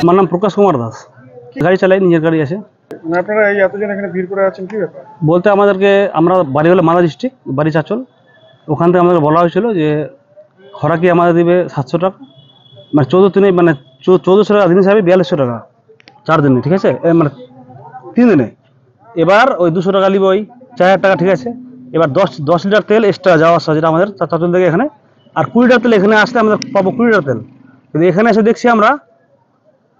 আমার নাম প্রকাশ কুমার দাস, গাড়ি চালাই, নিজের গাড়ি আছে। আপনারা এই এতজন এখানে ভিড় করে আছেন, কি ব্যাপার? বলতে আমাদেরকে, আমরা বাড়ি হলো মালদা ডিস্ট্রিক্ট, বাড়ি চাচল। ওখান থেকে আমাদের বলা হয়েছিল যে খরাকি আমাদের দিবে 700 টাকা, মানে 14 মানে 1400 টাকা দিন হিসাবে 4200 টাকা 4 দিনে, ঠিক আছে, মানে 3 দিনে। এবার ওই 200 টাকা নিবে, ওই 4000 টাকা, ঠিক আছে। এবার 10 লিটার তেল এক্সট্রা যাওয়া আসা, যেটা আমাদের চাচল থেকে এখানে, আর 20 লিটার তেল এখানে আসলে আমাদের পাবো 20 লিটার তেল। কিন্তু এখানে এসে দেখছি আমরা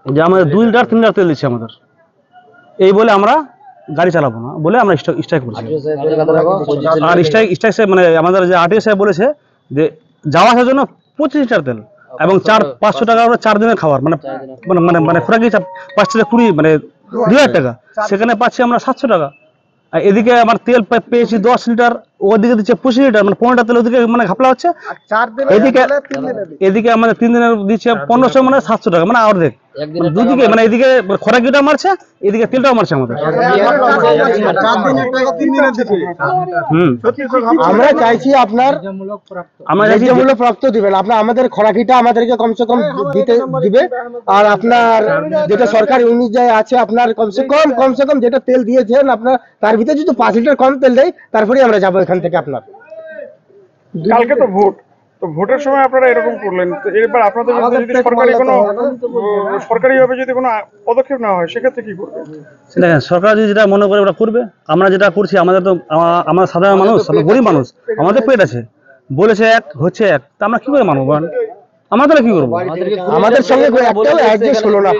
যে আমাদের 2 লিটার 3 লিটার তেল দিচ্ছে আমাদের। এই বলে আমরা গাড়ি চালাবো না বলে আমরা স্ট্রাইক করছি। আর স্ট্রাইক মানে আমাদের যে আরটিও সাহেব বলেছে যে যাওয়া আসার জন্য 25 লিটার তেল এবং 500 টাকা 4 দিনের খাবার, মানে মানে মানে খোরাকি 5 থেকে 20, মানে 2000 টাকা। সেখানে পাচ্ছি আমরা 700 টাকা। আর এদিকে আমার তেল পেয়েছি 10 লিটার, ওদিকে দিচ্ছে 25 লিটার, মানে 15 তেল ওদিকে মানে ঘাপলা হচ্ছে। এদিকে আমাদের 3 দিনের দিচ্ছে 1500, মানে 700 টাকা, মানে অর্ধেক। দুদিকে মানে এদিকে খোরাকিটা মারছে, এদিকে তেলটাও মারছে আমাদের। আমরা চাইছি আপনার ন্যায্যমূল্য প্রাপ্ত দিবেন। আপনার আমাদের খোরাকিটা আমাদেরকে কমসে কম দিতে দিবে। আর আপনার যেটা সরকারি অনুযায়ী আছে, আপনার কমসে কম যেটা তেল দিয়েছেন আপনার, তার ভিতরে যদি 5 লিটার কম তেল দেয়, তারপরে আমরা যাবো এখান থেকে। আপনার কালকে তো ভোট, তো ভোটের সময় আপনারা এরকম করলেন, এবার আপনাদের যদি সরকারিভাবে যদি কোনো পদক্ষেপ নেওয়া হয়, সেক্ষেত্রে কি করবে? দেখেন, সরকার যদি যেটা মনে করে ওটা করবে। আমরা যেটা করছি, আমাদের তো আমরা সাধারণ মানুষ, আমরা গরিব মানুষ, আমাদের পেট আছে, বলেছে এক হচ্ছে এক, তা আমরা কি করে মানবো? আমাদের কি করবো? আমাদের সঙ্গে অ্যাডজাস্ট হলো না।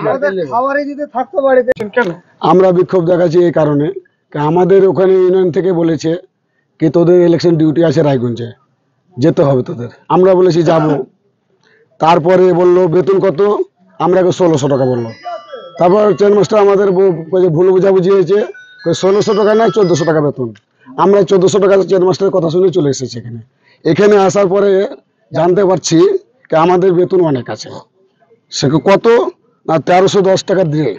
আমরা বিক্ষোভ দেখাচ্ছি এই কারণে, আমাদের ওখানে ইউনিয়ন থেকে বলেছে কি তোদের ইলেকশন ডিউটি আছে রায়গঞ্জে, যেতে হবে তোদের। আমরা বলেছি যাব। তারপরে বললো বেতন কত, আমরা 1600 টাকা বললো। তারপর চেয়ার মাস্টার আমাদের ভুল বুঝাবুঝি হয়েছে, 1600 টাকা নয় 1400 টাকা বেতন। আমরা 1400 টাকা চেয়ার মাস্টারের কথা শুনে চলে এসেছি এখানে। এখানে আসার পরে জানতে পারছি যে আমাদের বেতন অনেক আছে। সে কত না 1310 টাকা দিয়ে,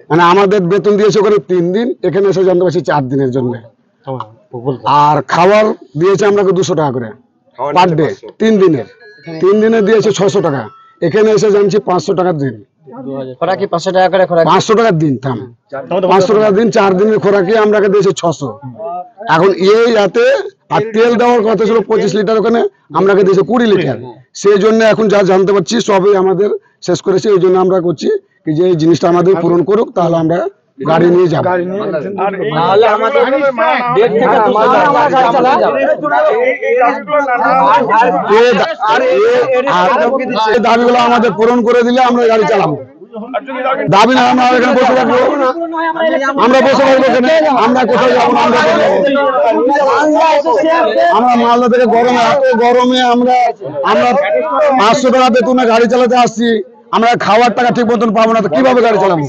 মানে আমাদের বেতন দিয়েছে ওখানে 3 দিন, এখানে এসে জানতে পারছি 4 দিনের জন্য। আর খাবার দিয়েছে আমরা 200 টাকা করে পার ডে, 3 দিনের। 3 দিনে দিয়েছে 600 টাকা, এখানে এসে জানছি 500 টাকার দিন। 500 টাকার দিন, 500 টাকার দিন, 4 দিনের খোরাকি আমরাকে দিয়েছে 600। এখন এই রাতে আর তেল দেওয়ার কথা ছিল 25 লিটার, ওখানে আমরাকে দিয়েছে 20 লিটার। সেই জন্য এখন যা জানতে পারছি সবই আমাদের শেষ করেছে। এই জন্য আমরা করছি কি যে এই জিনিসটা আমাদের পূরণ করুক, তাহলে আমরা গাড়ি নিয়ে যাবো। দাবিগুলো আমাদের পূরণ করে দিলে আমরা গাড়ি চালাবো। দাবি না আমরা এখানে বসে থাকবো, আমরা বসে থাকবো এখানে, আমরা কোথাও যাবো না। আমরা মালদা থেকে গরমে আমরা 500 টাকা বেতনে গাড়ি চালাতে আসছি, আমরা খাওয়ার টাকা ঠিক মতন পাবো না, তো কিভাবে গাড়ি চালাবো?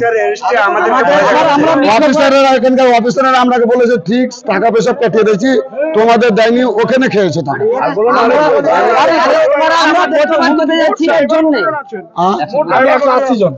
অফিসাররা, এখানকার অফিসাররা আমাকে বলেছে ঠিক টাকা পয়সা পাঠিয়ে দিয়েছি, তোমাদের দেয়নি, ওখানে খেয়েছে টাকা। 180 জন।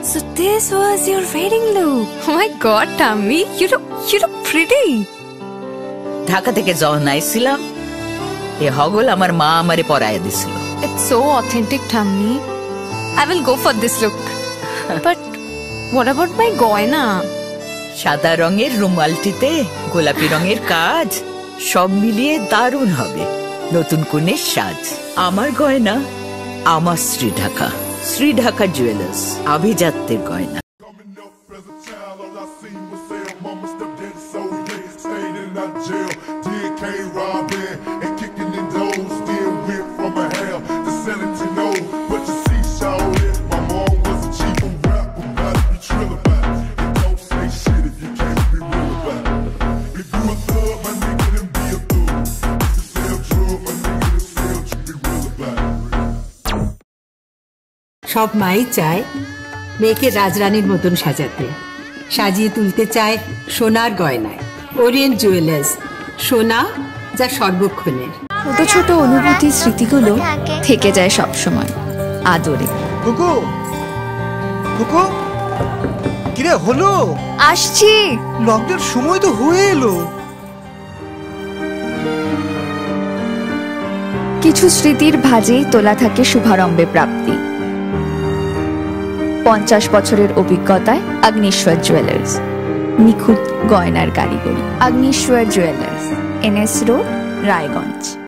So this was your wedding look. Oh my god, Tammy, you look pretty. Dhaka থেকে যখন আইছিলাম এ হগল আমার মা আমারে পরায় দিছিল। It's so authentic, Tammy. I will go for this look. But what about my goina? সাদা রঙের রুমালটিতে গোলাপি রঙের কাজ, সব মিলিয়ে দারুণ হবে নতুন কনের সাজ। আমার গয়না আমার শ্রী ঢাকা জুয়েলার্স, আভিজাত্যের গয়না। সব মাই চায় মেয়েকে রাজরানীর মতন সাজাতে, সাজিয়ে তুলতে চায় সোনার গয়নায়। ওরিয়েন্ট জুয়েলার্স, সোনা যা সর্বক্ষণের। ছোট ছোট অনুভূতি, স্মৃতিগুলো থেকে যায় সব সময় আদরে। কুকু কুকু কিরে হলো? আসছি। লকডাউন সময় তো হয়ে এলো। কিছু স্মৃতির ভাজেই তোলা থাকে শুভারম্ভে প্রাপ্তি। 50 বছরের অভিজ্ঞতায় আগ্নেশ্বর জুয়েলার্স, নিখুঁত গয়নার কারিগরি। Agneshwar jewellers, NS road, Raiganj.